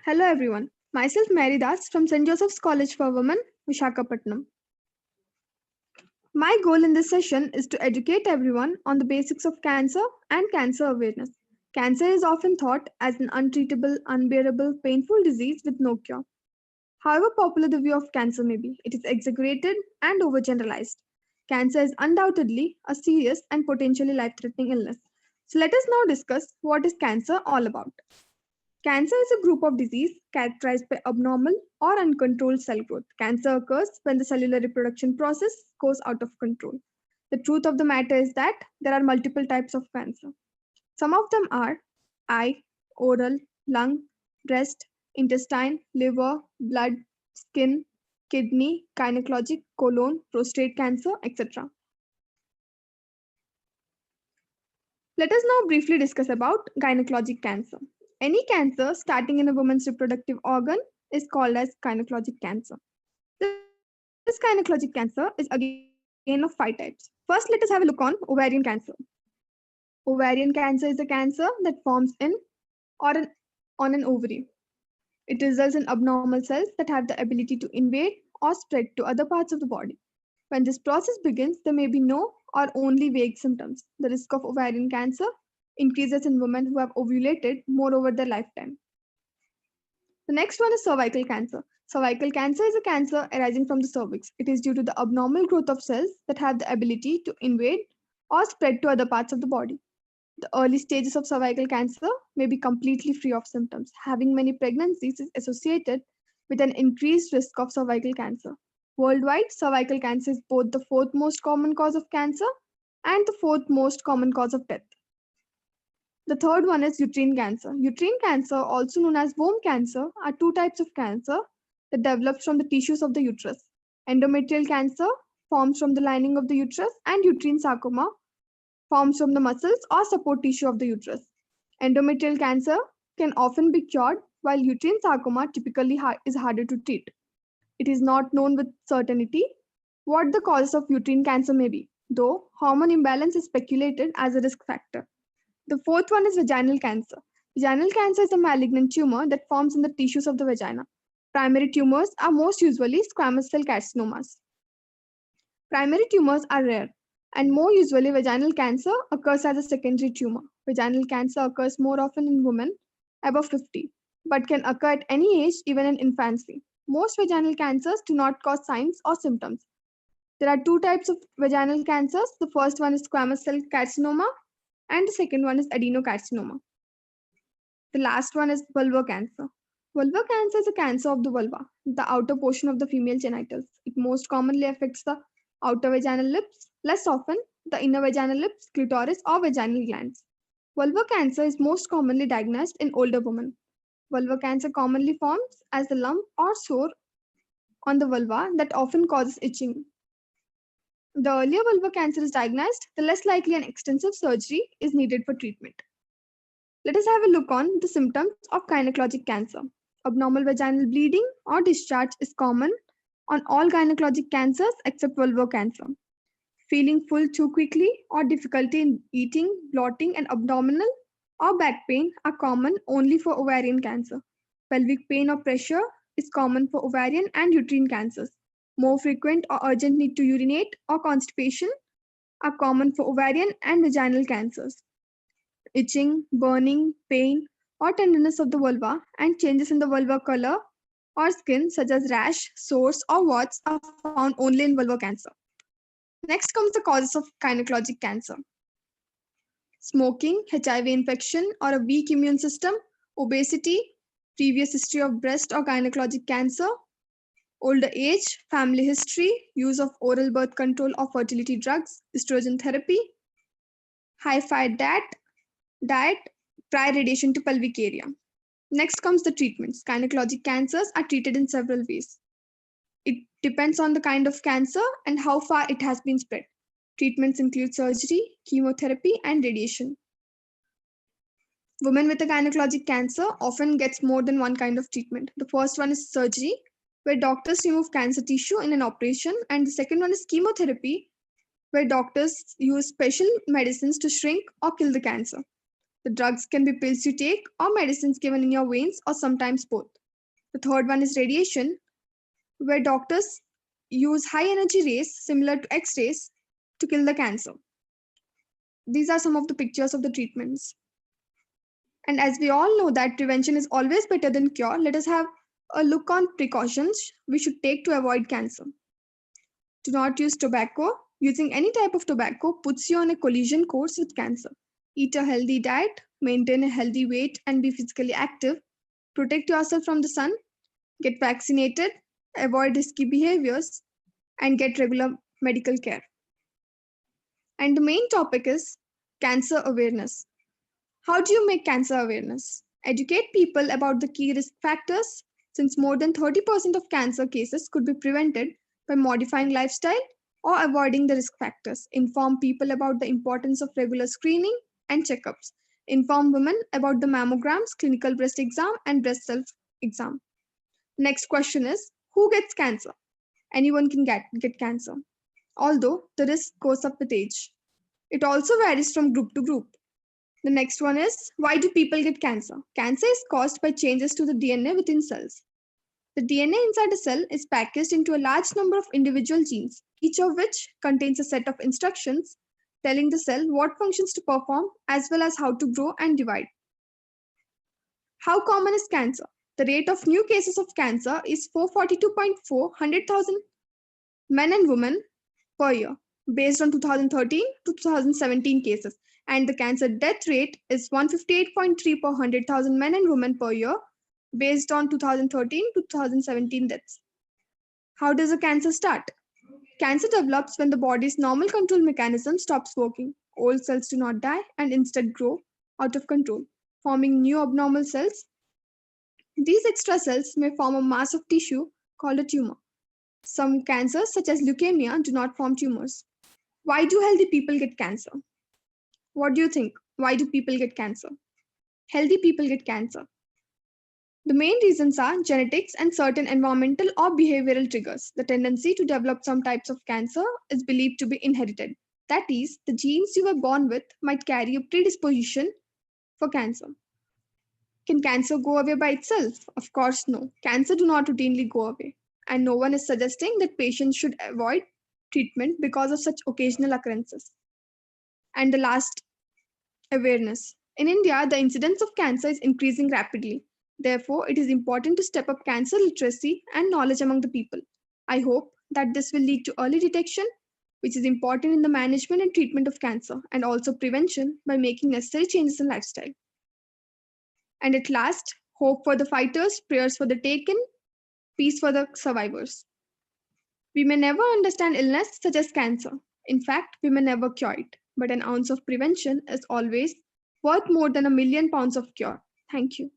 Hello everyone. Myself Mary Das from St. Joseph's College for Women, Visakhapatnam. My goal in this session is to educate everyone on the basics of cancer and cancer awareness. Cancer is often thought as an untreatable, unbearable, painful disease with no cure. However popular the view of cancer may be, it is exaggerated and overgeneralized. Cancer is undoubtedly a serious and potentially life-threatening illness. So let us now discuss what is cancer all about. Cancer is a group of disease characterized by abnormal or uncontrolled cell growth. Cancer occurs when the cellular reproduction process goes out of control. The truth of the matter is that there are multiple types of cancer. Some of them are eye, oral, lung, breast, intestine, liver, blood, skin, kidney, gynecologic, colon, prostate cancer, etc. Let us now briefly discuss about gynecologic cancer. Any cancer starting in a woman's reproductive organ is called as gynecologic cancer. This gynecologic cancer is again of 5 types. First, let us have a look on ovarian cancer. Ovarian cancer is a cancer that forms in or on an ovary. It results in abnormal cells that have the ability to invade or spread to other parts of the body. When this process begins, there may be no or only vague symptoms. The risk of ovarian cancer increases in women who have ovulated more over their lifetime. The next one is cervical cancer. Cervical cancer is a cancer arising from the cervix. It is due to the abnormal growth of cells that have the ability to invade or spread to other parts of the body. The early stages of cervical cancer may be completely free of symptoms. Having many pregnancies is associated with an increased risk of cervical cancer. Worldwide, cervical cancer is both the fourth most common cause of cancer and the fourth most common cause of death. The third one is uterine cancer. Uterine cancer, also known as womb cancer, are two types of cancer that develops from the tissues of the uterus. Endometrial cancer forms from the lining of the uterus, and uterine sarcoma forms from the muscles or support tissue of the uterus. Endometrial cancer can often be cured, while uterine sarcoma typically is harder to treat. It is not known with certainty what the cause of uterine cancer may be, though hormone imbalance is speculated as a risk factor. The fourth one is vaginal cancer. Vaginal cancer is a malignant tumor that forms in the tissues of the vagina. Primary tumors are most usually squamous cell carcinomas. Primary tumors are rare, and more usually vaginal cancer occurs as a secondary tumor. Vaginal cancer occurs more often in women above 50, but can occur at any age, even in infancy. Most vaginal cancers do not cause signs or symptoms. There are two types of vaginal cancers. The first one is squamous cell carcinoma, and the second one is adenocarcinoma. The last one is vulvar cancer. Vulvar cancer is a cancer of the vulva, the outer portion of the female genitals. It most commonly affects the outer vaginal lips, less often the inner vaginal lips, clitoris, or vaginal glands. Vulvar cancer is most commonly diagnosed in older women. Vulvar cancer commonly forms as a lump or sore on the vulva that often causes itching. The earlier vulvar cancer is diagnosed, the less likely an extensive surgery is needed for treatment. Let us have a look on the symptoms of gynecologic cancer. Abnormal vaginal bleeding or discharge is common on all gynecologic cancers except vulvar cancer. Feeling full too quickly or difficulty in eating, bloating, and abdominal or back pain are common only for ovarian cancer. Pelvic pain or pressure is common for ovarian and uterine cancers. More frequent or urgent need to urinate or constipation are common for ovarian and vaginal cancers. Itching, burning, pain, or tenderness of the vulva and changes in the vulvar color or skin such as rash, sores, or warts are found only in vulvar cancer. Next comes the causes of gynecologic cancer. Smoking, HIV infection or a weak immune system, obesity, previous history of breast or gynecologic cancer, older age, family history, use of oral birth control or fertility drugs, estrogen therapy, high-fat diet, prior radiation to pelvic area. Next comes the treatments. Gynecologic cancers are treated in several ways. It depends on the kind of cancer and how far it has been spread. Treatments include surgery, chemotherapy, and radiation. Women with a gynecologic cancer often gets more than one kind of treatment. The first one is surgery, where doctors remove cancer tissue in an operation, and the second one is chemotherapy, where doctors use special medicines to shrink or kill the cancer. The drugs can be pills you take or medicines given in your veins or sometimes both. The third one is radiation, where doctors use high energy rays similar to X rays to kill the cancer. These are some of the pictures of the treatments. And as we all know that prevention is always better than cure, let us have a look on precautions we should take to avoid cancer. Do not use tobacco. Using any type of tobacco puts you on a collision course with cancer. Eat a healthy diet, maintain a healthy weight, and be physically active. Protect yourself from the sun, get vaccinated, avoid risky behaviors, and get regular medical care. And the main topic is cancer awareness. How do you make cancer awareness? Educate people about the key risk factors, since more than 30% of cancer cases could be prevented by modifying lifestyle or avoiding the risk factors. Inform people about the importance of regular screening and checkups. Inform women about the mammograms, clinical breast exam, and breast self exam. Next question is, who gets cancer? Anyone can get cancer, although the risk goes up with age. It also varies from group to group. The next one is, why do people get cancer? Cancer is caused by changes to the DNA within cells. The DNA inside a cell is packaged into a large number of individual genes, each of which contains a set of instructions telling the cell what functions to perform as well as how to grow and divide. How common is cancer? The rate of new cases of cancer is 442.4 100,000 men and women per year, based on 2013 to 2017 cases. And the cancer death rate is 158.3 per 100,000 men and women per year, based on 2013 to 2017 deaths. How does a cancer start? Cancer develops when the body's normal control mechanism stops working. Old cells do not die and instead grow out of control, forming new abnormal cells. These extra cells may form a mass of tissue called a tumor. Some cancers, such as leukemia, do not form tumors. Why do healthy people get cancer? What do you think? Why do people get cancer? Healthy people get cancer. The main reasons are genetics and certain environmental or behavioral triggers. The tendency to develop some types of cancer is believed to be inherited. That is, the genes you were born with might carry a predisposition for cancer. Can cancer go away by itself? Of course, no. Cancer do not routinely go away. And no one is suggesting that patients should avoid treatment because of such occasional occurrences. And the last, awareness. In India, the incidence of cancer is increasing rapidly. Therefore, it is important to step up cancer literacy and knowledge among the people. I hope that this will lead to early detection, which is important in the management and treatment of cancer, and also prevention by making necessary changes in lifestyle. And at last, hope for the fighters, prayers for the taken, peace for the survivors. We may never understand illness such as cancer. In fact, we may never cure it. But an ounce of prevention is always worth more than £1,000,000 of cure. Thank you.